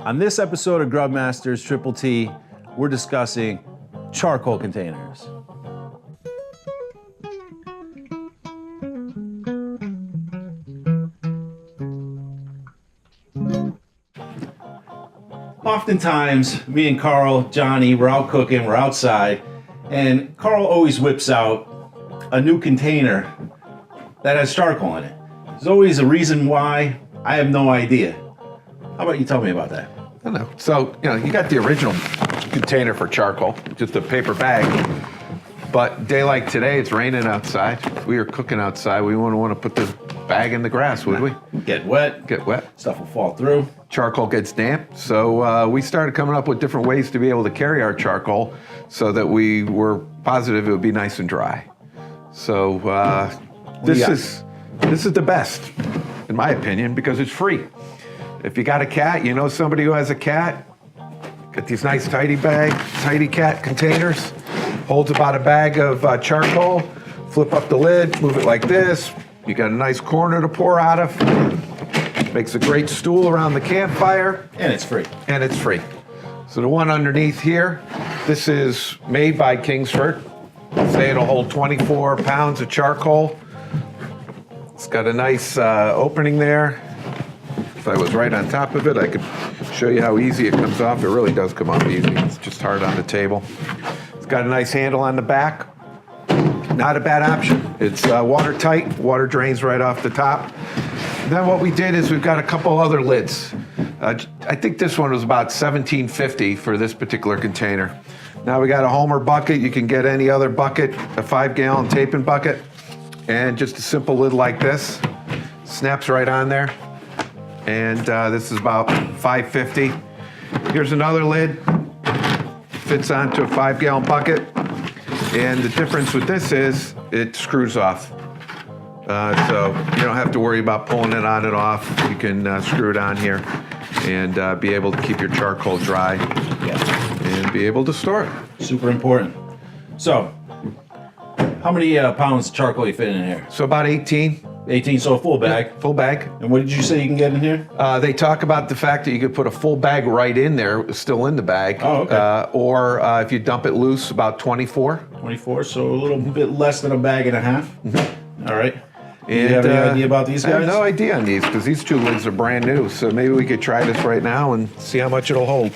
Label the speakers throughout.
Speaker 1: On this episode of Grubmasters Triple T, we're discussing charcoal containers. Oftentimes, me and Carl, Johnny, we're out cooking, we're outside, and Carl always whips out a new container that has charcoal in it. There's always a reason why. I have no idea. How about you tell me about that?
Speaker 2: I don't know. So, you got the original container for charcoal, just a paper bag. But day like today, it's raining outside. If we are cooking outside, we wouldn't want to put the bag in the grass, would we?
Speaker 1: Get wet.
Speaker 2: Get wet.
Speaker 1: Stuff will fall through.
Speaker 2: Charcoal gets damp. So we started coming up with different ways to be able to carry our charcoal so that we were positive it would be nice and dry. So this is the best, in my opinion, because it's free. If you got a cat, you know somebody who has a cat, got these nice tidy cat containers, holds about a bag of charcoal, flip up the lid, move it like this, you got a nice corner to pour out of, makes a great stool around the campfire.
Speaker 1: And it's free.
Speaker 2: And it's free. So the one underneath here, this is made by Kingsford. Say it'll hold 24 pounds of charcoal. It's got a nice opening there. If I was right on top of it, I could show you how easy it comes off. It really does come off easy. It's just hard on the table. It's got a nice handle on the back. Not a bad option. It's watertight. Water drains right off the top. And then what we did is we've got a couple other lids. I think this one was about $17.50 for this particular container. Now we got a Homer bucket. You can get any other bucket, a 5-gallon taping bucket, and just a simple lid like this. Snaps right on there. And this is about $5.50. Here's another lid. Fits onto a 5-gallon bucket. And the difference with this is it screws off. So you don't have to worry about pulling it on and off. You can screw it on here and be able to keep your charcoal dry and be able to store it.
Speaker 1: Super important. So, how many pounds of charcoal you fit in here?
Speaker 2: So about 18.
Speaker 1: 18, so a full bag.
Speaker 2: Yeah, full bag.
Speaker 1: And what did you say you can get in here?
Speaker 2: They talk about the fact that you could put a full bag right in there, still in the bag.
Speaker 1: Oh, okay.
Speaker 2: Or if you dump it loose, about 24.
Speaker 1: 24, so a little bit less than a bag and a half.
Speaker 2: Mm-hmm.
Speaker 1: All right. Do you have any idea about these guys?
Speaker 2: I have no idea on these because these two lids are brand new. So maybe we could try this right now and see how much it'll hold.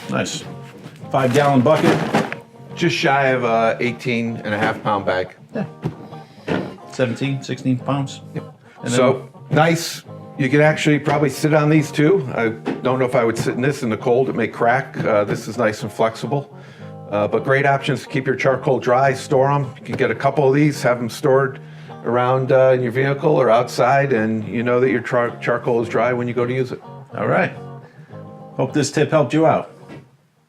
Speaker 1: Nice. 5-gallon bucket.
Speaker 2: Just shy of a 18.5-pound bag.
Speaker 1: Yeah. 17, 16 pounds.
Speaker 2: Yep.
Speaker 1: And
Speaker 2: so nice. You could actually probably sit on these too. I don't know if I would sit in this in the cold. It may crack. This is nice and flexible. But great options to keep your charcoal dry, store them. You can get a couple of these, have them stored around in your vehicle or outside, and you know that your charcoal is dry when you go to use it.
Speaker 1: All right. Hope this tip helped you out.